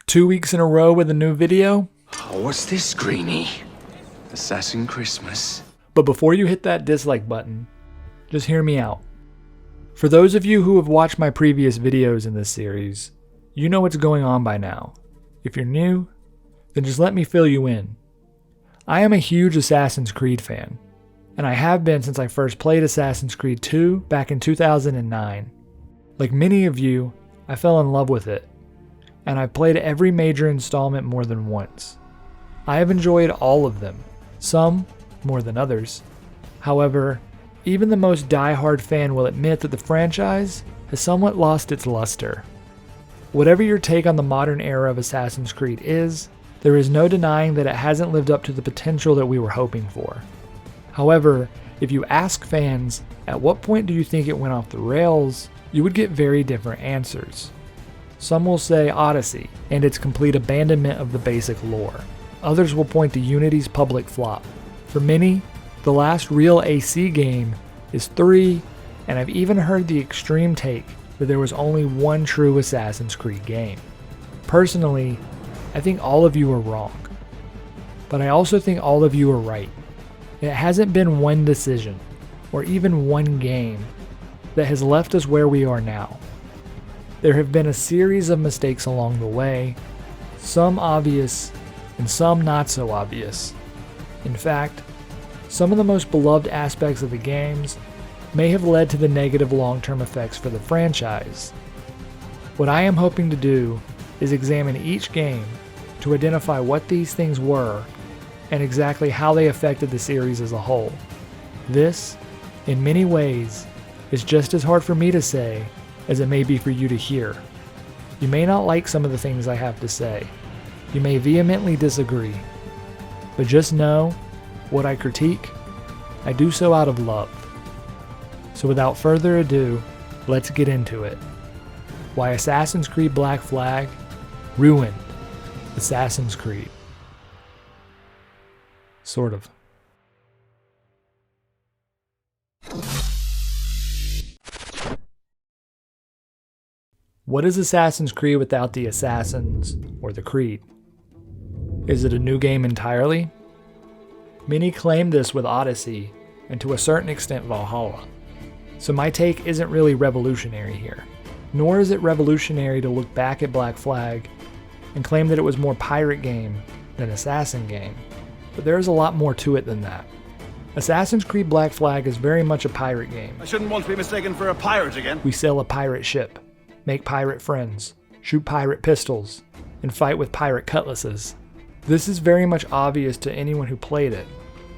2 weeks in a row with a new video. Oh, what's this, Greenie? Assassin Christmas? But before you hit that dislike button, just hear me out. For those of you who have watched my previous videos in this series, you know what's going on by now. If you're new, then just let me fill you in. I am a huge Assassin's Creed fan, and I have been since I first played Assassin's Creed 2 back in 2009. Like many of you, I fell in love with it, and I've played every major installment more than once. I have enjoyed all of them, some more than others. However, even the most die-hard fan will admit that the franchise has somewhat lost its luster. Whatever your take on the modern era of Assassin's Creed is, there is no denying that it hasn't lived up to the potential that we were hoping for. However, if you ask fans, at what point do you think it went off the rails, you would get very different answers. Some will say Odyssey and its complete abandonment of the basic lore. Others will point to Unity's public flop. For many, the last real AC game is 3, and I've even heard the extreme take that there was only one true Assassin's Creed game. Personally, I think all of you are wrong. But I also think all of you are right. It hasn't been one decision, or even one game, that has left us where we are now. There have been a series of mistakes along the way, some obvious and some not so obvious. In fact, some of the most beloved aspects of the games may have led to the negative long-term effects for the franchise. What I am hoping to do is examine each game to identify what these things were and exactly how they affected the series as a whole. This, in many ways, is just as hard for me to say as it may be for you to hear. You may not like some of the things I have to say. You may vehemently disagree. But just know, what I critique, I do so out of love. So without further ado, let's get into it. Why Assassin's Creed Black Flag ruined Assassin's Creed. Sort of. What is Assassin's Creed without the Assassins, or the Creed? Is it a new game entirely? Many claim this with Odyssey, and to a certain extent Valhalla. So my take isn't really revolutionary here. Nor is it revolutionary to look back at Black Flag and claim that it was more pirate game than assassin game. But there is a lot more to it than that. Assassin's Creed Black Flag is very much a pirate game. I shouldn't want to be mistaken for a pirate again. We sail a pirate ship, make pirate friends, shoot pirate pistols, and fight with pirate cutlasses. This is very much obvious to anyone who played it,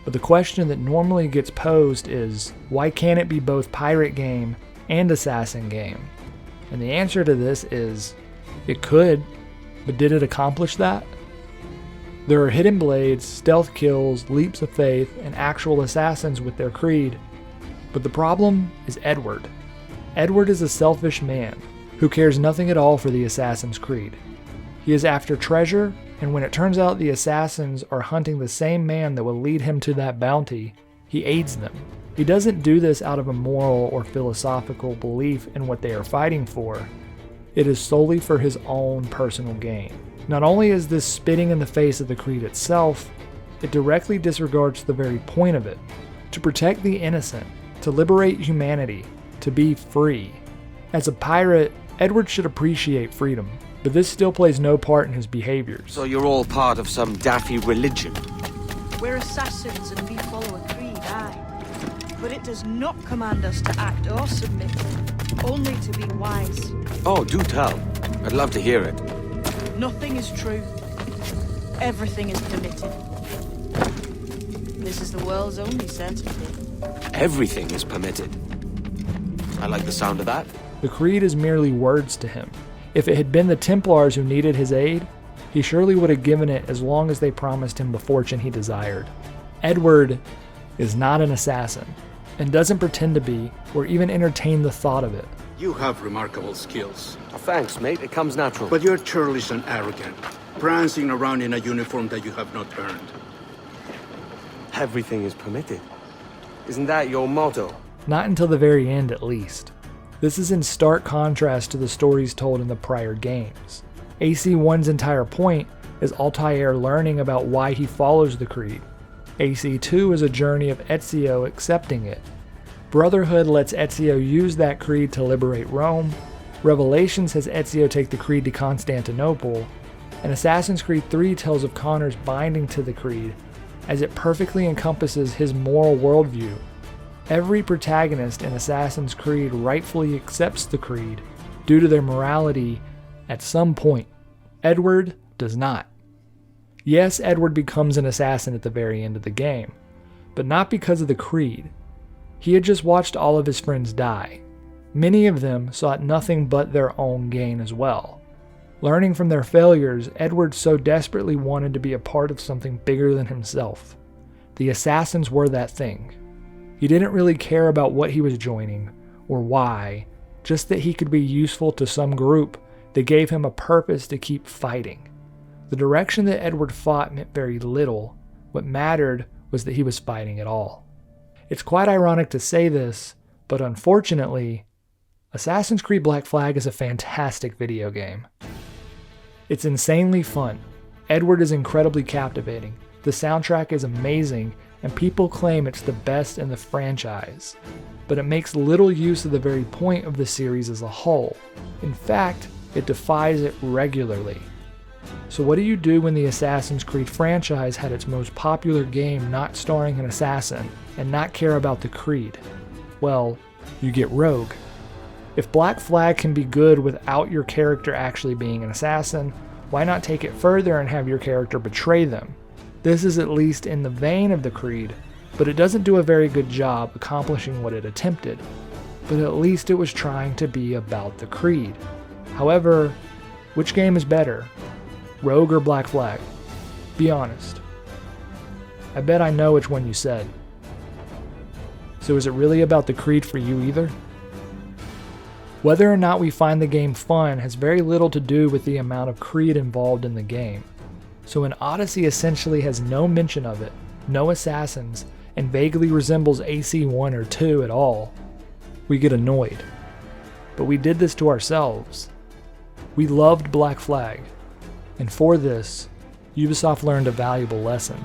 but the question that normally gets posed is, why can't it be both pirate game and assassin game? And the answer to this is, it could, but did it accomplish that? There are hidden blades, stealth kills, leaps of faith, and actual assassins with their creed, but the problem is Edward. Edward is a selfish man who cares nothing at all for the Assassin's Creed. He is after treasure, and when it turns out the assassins are hunting the same man that will lead him to that bounty, he aids them. He doesn't do this out of a moral or philosophical belief in what they are fighting for. It is solely for his own personal gain. Not only is this spitting in the face of the Creed itself, it directly disregards the very point of it: to protect the innocent, to liberate humanity, to be free. As a pirate, Edward should appreciate freedom, but this still plays no part in his behaviors. So you're all part of some daffy religion? We're assassins and we follow a creed, aye. But it does not command us to act or submit, only to be wise. Oh, do tell. I'd love to hear it. Nothing is true. Everything is permitted. This is the world's only certainty. Everything is permitted. I like the sound of that. The Creed is merely words to him. If it had been the Templars who needed his aid, he surely would have given it as long as they promised him the fortune he desired. Edward is not an assassin, and doesn't pretend to be, or even entertain the thought of it. You have remarkable skills. Oh, thanks, mate. It comes natural. But you're churlish and arrogant, prancing around in a uniform that you have not earned. Everything is permitted. Isn't that your motto? Not until the very end, at least. This is in stark contrast to the stories told in the prior games. AC-1's entire point is Altair learning about why he follows the Creed. AC-2 is a journey of Ezio accepting it. Brotherhood lets Ezio use that Creed to liberate Rome. Revelations has Ezio take the Creed to Constantinople. And Assassin's Creed 3 tells of Connor's binding to the Creed, as it perfectly encompasses his moral worldview. Every protagonist in Assassin's Creed rightfully accepts the Creed due to their morality at some point. Edward does not. Yes, Edward becomes an assassin at the very end of the game, but not because of the Creed. He had just watched all of his friends die. Many of them sought nothing but their own gain as well. Learning from their failures, Edward so desperately wanted to be a part of something bigger than himself. The assassins were that thing. He didn't really care about what he was joining, or why, just that he could be useful to some group that gave him a purpose to keep fighting. The direction that Edward fought meant very little. What mattered was that he was fighting at all. It's quite ironic to say this, but unfortunately, Assassin's Creed Black Flag is a fantastic video game. It's insanely fun. Edward is incredibly captivating. The soundtrack is amazing, and people claim it's the best in the franchise. But it makes little use of the very point of the series as a whole. In fact, it defies it regularly. So what do you do when the Assassin's Creed franchise had its most popular game not starring an assassin, and not care about the Creed? Well, you get Rogue. If Black Flag can be good without your character actually being an assassin, why not take it further and have your character betray them? This is at least in the vein of the Creed, but it doesn't do a very good job accomplishing what it attempted. But at least it was trying to be about the Creed. However, which game is better? Rogue or Black Flag? Be honest. I bet I know which one you said. So is it really about the Creed for you either? Whether or not we find the game fun has very little to do with the amount of Creed involved in the game. So when Odyssey essentially has no mention of it, no assassins, and vaguely resembles AC-1 or 2 at all, we get annoyed. But we did this to ourselves. We loved Black Flag, and for this, Ubisoft learned a valuable lesson.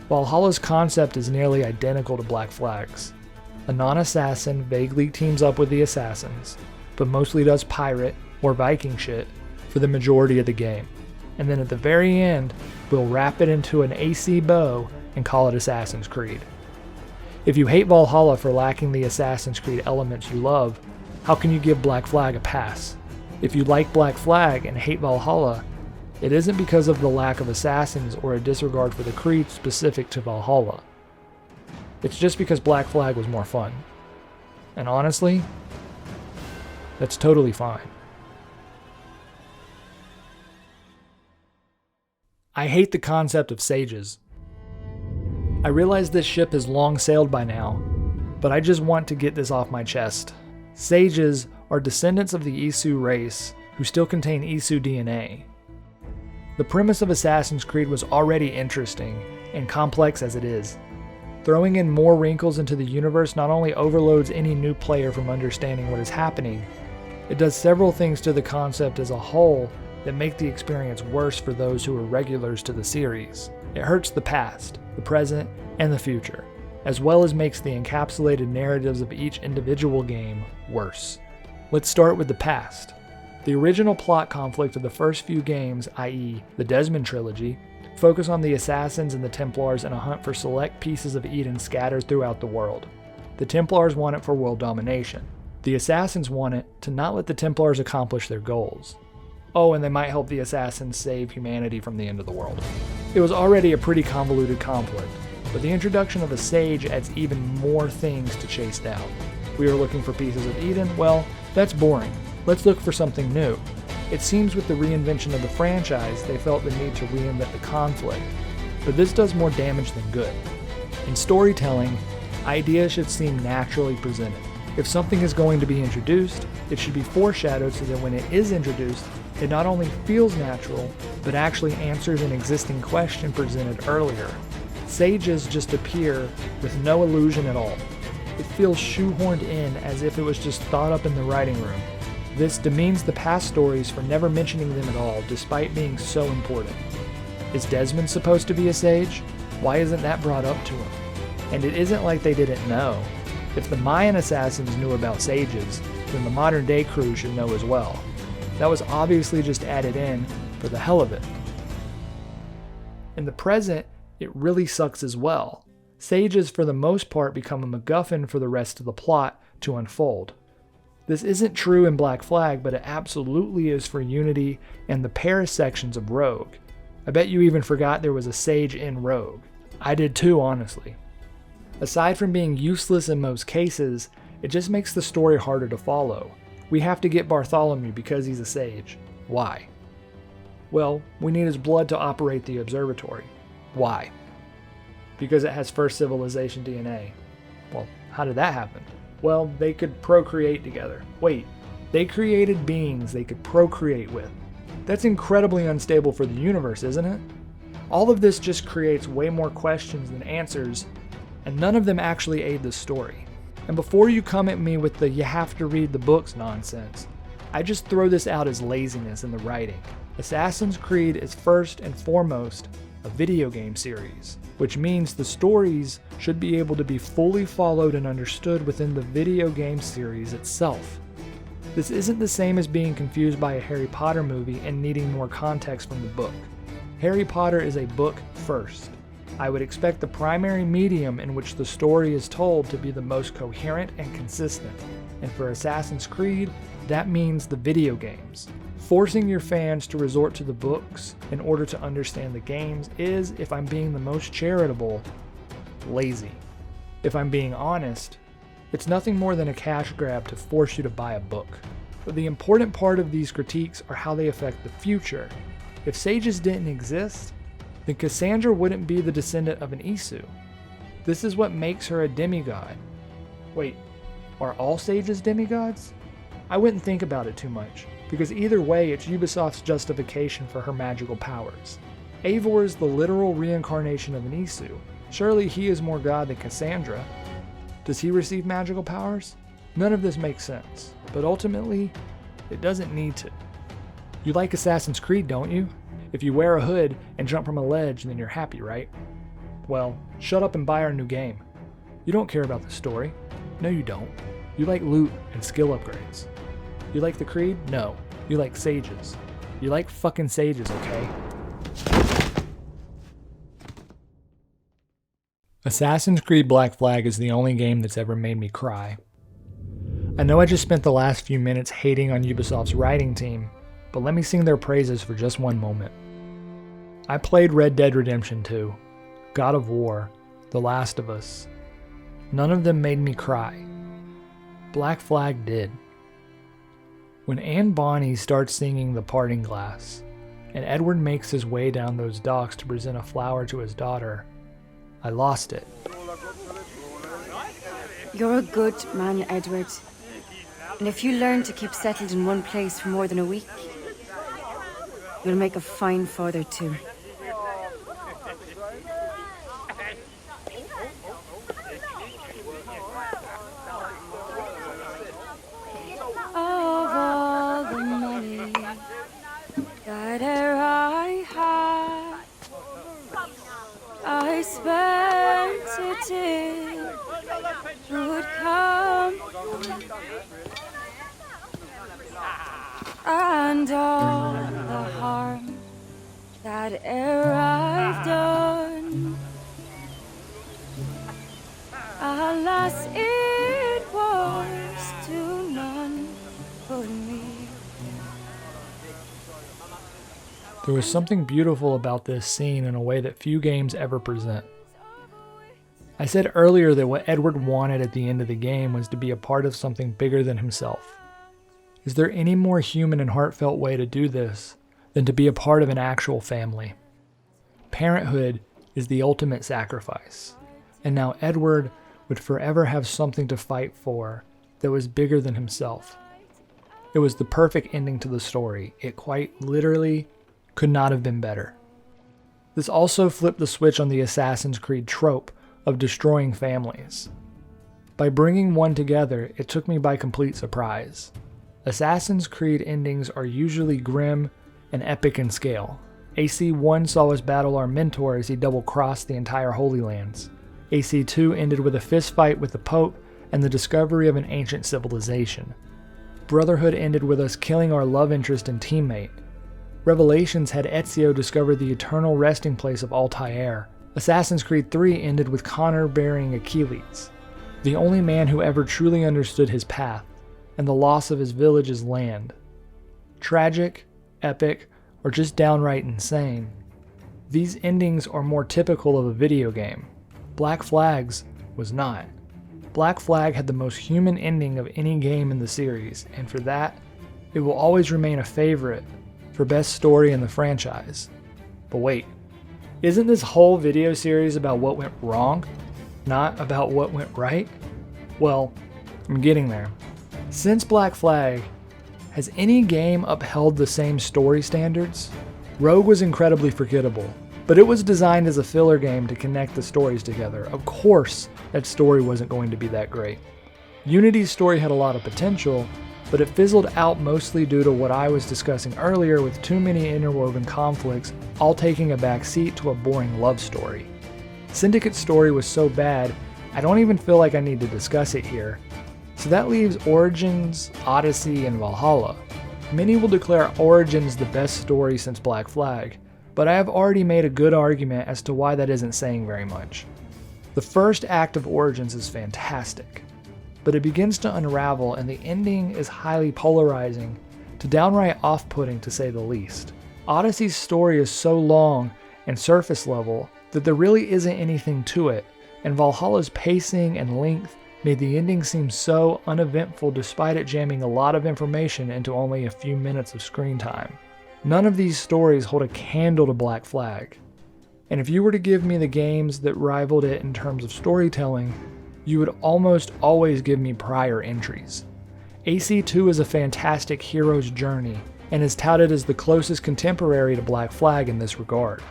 Valhalla's concept is nearly identical to Black Flag's. A non-assassin vaguely teams up with the assassins, but mostly does pirate or Viking shit for the majority of the game. And then at the very end, we'll wrap it into an AC bow and call it Assassin's Creed. If you hate Valhalla for lacking the Assassin's Creed elements you love, how can you give Black Flag a pass? If you like Black Flag and hate Valhalla, it isn't because of the lack of assassins or a disregard for the Creed specific to Valhalla. It's just because Black Flag was more fun. And honestly, that's totally fine. I hate the concept of sages. I realize this ship has long sailed by now, but I just want to get this off my chest. Sages are descendants of the Isu race who still contain Isu DNA. The premise of Assassin's Creed was already interesting and complex as it is. Throwing in more wrinkles into the universe not only overloads any new player from understanding what is happening, it does several things to the concept as a whole that make the experience worse for those who are regulars to the series. It hurts the past, the present, and the future, as well as makes the encapsulated narratives of each individual game worse. Let's start with the past. The original plot conflict of the first few games, i.e. the Desmond trilogy, focus on the Assassins and the Templars in a hunt for select pieces of Eden scattered throughout the world. The Templars want it for world domination. The Assassins want it to not let the Templars accomplish their goals. Oh, and they might help the Assassins save humanity from the end of the world. It was already a pretty convoluted conflict, but the introduction of a sage adds even more things to chase down. We are looking for pieces of Eden? Well, that's boring. Let's look for something new. It seems with the reinvention of the franchise, they felt the need to reinvent the conflict, but this does more damage than good. In storytelling, ideas should seem naturally presented. If something is going to be introduced, it should be foreshadowed so that when it is introduced, it not only feels natural, but actually answers an existing question presented earlier. Sages just appear with no illusion at all. It feels shoehorned in as if it was just thought up in the writing room. This demeans the past stories for never mentioning them at all, despite being so important. Is Desmond supposed to be a sage? Why isn't that brought up to him? And it isn't like they didn't know. If the Mayan assassins knew about sages, then the modern day crew should know as well. That was obviously just added in for the hell of it. In the present, it really sucks as well. Sages for the most part become a MacGuffin for the rest of the plot to unfold. This isn't true in Black Flag, but it absolutely is for Unity and the Paris sections of Rogue. I bet you even forgot there was a sage in Rogue. I did too, honestly. Aside from being useless in most cases, it just makes the story harder to follow. We have to get Bartholomew because he's a sage. Why? Well, we need his blood to operate the observatory. Why? Because it has first civilization DNA. Well, how did that happen? Well, they could procreate together. Wait, they created beings they could procreate with. That's incredibly unstable for the universe, isn't it? All of this just creates way more questions than answers, and none of them actually aid the story. And before you come at me with the "you have to read the books" nonsense, I just throw this out as laziness in the writing. Assassin's Creed is first and foremost a video game series, which means the stories should be able to be fully followed and understood within the video game series itself. This isn't the same as being confused by a Harry Potter movie and needing more context from the book. Harry Potter is a book first. I would expect the primary medium in which the story is told to be the most coherent and consistent, and for Assassin's Creed, that means the video games. Forcing your fans to resort to the books in order to understand the games is, if I'm being the most charitable, lazy. If I'm being honest, it's nothing more than a cash grab to force you to buy a book. But the important part of these critiques are how they affect the future. If sages didn't exist, then Cassandra wouldn't be the descendant of an Isu. This is what makes her a demigod. Wait, are all sages demigods? I wouldn't think about it too much, because either way it's Ubisoft's justification for her magical powers. Eivor is the literal reincarnation of an Isu. Surely he is more god than Cassandra. Does he receive magical powers? None of this makes sense, but ultimately, it doesn't need to. You like Assassin's Creed, don't you? If you wear a hood and jump from a ledge, then you're happy, right? Well, shut up and buy our new game. You don't care about the story. No, you don't. You like loot and skill upgrades. You like the Creed? No. You like sages. You like fucking sages, okay? Assassin's Creed Black Flag is the only game that's ever made me cry. I know I just spent the last few minutes hating on Ubisoft's writing team, but let me sing their praises for just one moment. I played Red Dead Redemption 2, God of War, The Last of Us. None of them made me cry. Black Flag did. When Anne Bonny starts singing The Parting Glass, and Edward makes his way down those docks to present a flower to his daughter, I lost it. You're a good man, Edward. And if you learn to keep settled in one place for more than a week, you'll make a fine father too. Of all the money that e'er I had, I spent it in good company, and all the harm that e'er I've done, alas, it was to none but me. There was something beautiful about this scene in a way that few games ever present. I said earlier that what Edward wanted at the end of the game was to be a part of something bigger than himself. Is there any more human and heartfelt way to do this than to be a part of an actual family? Parenthood is the ultimate sacrifice, and now Edward would forever have something to fight for that was bigger than himself. It was the perfect ending to the story. It quite literally could not have been better. This also flipped the switch on the Assassin's Creed trope of destroying families. By bringing one together, it took me by complete surprise. Assassin's Creed endings are usually grim and epic in scale. AC1 saw us battle our mentor as he double-crossed the entire Holy Lands. AC2 ended with a fistfight with the Pope and the discovery of an ancient civilization. Brotherhood ended with us killing our love interest and teammate. Revelations had Ezio discover the eternal resting place of Altair. Assassin's Creed 3 ended with Connor burying Achilles, the only man who ever truly understood his path, and the loss of his village's land. Tragic, epic, or just downright insane. These endings are more typical of a video game. Black Flag's was not. Black Flag had the most human ending of any game in the series, and for that, it will always remain a favorite for best story in the franchise. But wait, isn't this whole video series about what went wrong, not about what went right? Well, I'm getting there. Since Black Flag, has any game upheld the same story standards? Rogue was incredibly forgettable, but it was designed as a filler game to connect the stories together. Of course, that story wasn't going to be that great. Unity's story had a lot of potential, but it fizzled out mostly due to what I was discussing earlier with too many interwoven conflicts, all taking a back seat to a boring love story. Syndicate's story was so bad, I don't even feel like I need to discuss it here. So that leaves Origins, Odyssey, and Valhalla. Many will declare Origins the best story since Black Flag, but I have already made a good argument as to why that isn't saying very much. The first act of Origins is fantastic, but it begins to unravel and the ending is highly polarizing to downright off-putting to say the least. Odyssey's story is so long and surface level that there really isn't anything to it, and Valhalla's pacing and length made the ending seem so uneventful despite it jamming a lot of information into only a few minutes of screen time. None of these stories hold a candle to Black Flag, and if you were to give me the games that rivaled it in terms of storytelling, you would almost always give me prior entries. AC2 is a fantastic hero's journey, and is touted as the closest contemporary to Black Flag in this regard.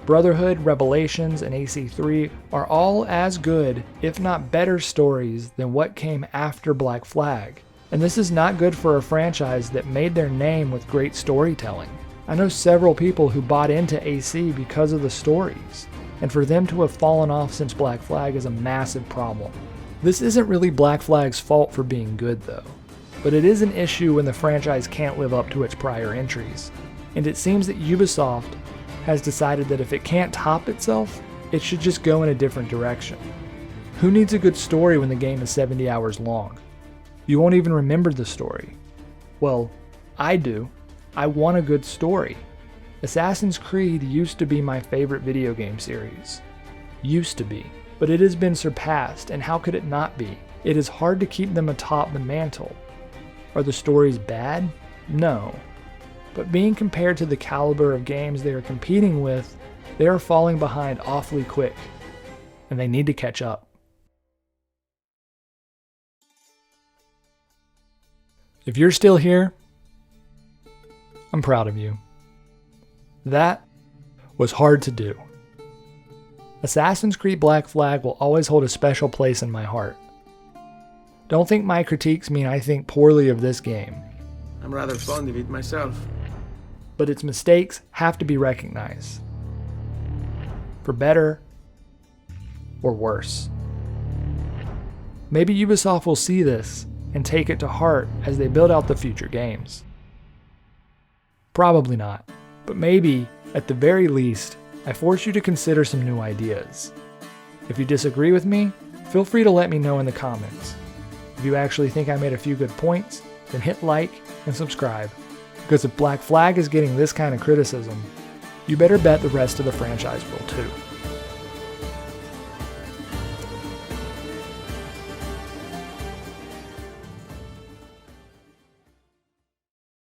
Brotherhood, Revelations, and AC3 are all as good, if not better stories than what came after Black Flag. And this is not good for a franchise that made their name with great storytelling. I know several people who bought into AC because of the stories, and for them to have fallen off since Black Flag is a massive problem. This isn't really Black Flag's fault for being good though, but it is an issue when the franchise can't live up to its prior entries. And it seems that Ubisoft has decided that if it can't top itself, it should just go in a different direction. Who needs a good story when the game is 70 hours long? You won't even remember the story. Well, I do. I want a good story. Assassin's Creed used to be my favorite video game series. Used to be. But it has been surpassed, and how could it not be? It is hard to keep them atop the mantle. Are the stories bad? No. But being compared to the caliber of games they are competing with, they are falling behind awfully quick, and they need to catch up. If you're still here, I'm proud of you. That was hard to do. Assassin's Creed Black Flag will always hold a special place in my heart. Don't think my critiques mean I think poorly of this game. I'm rather fond of it myself. But its mistakes have to be recognized. For better or worse. Maybe Ubisoft will see this and take it to heart as they build out the future games. Probably not, but maybe, at the very least, I force you to consider some new ideas. If you disagree with me, feel free to let me know in the comments. If you actually think I made a few good points, then hit like and subscribe, because if Black Flag is getting this kind of criticism, you better bet the rest of the franchise will too.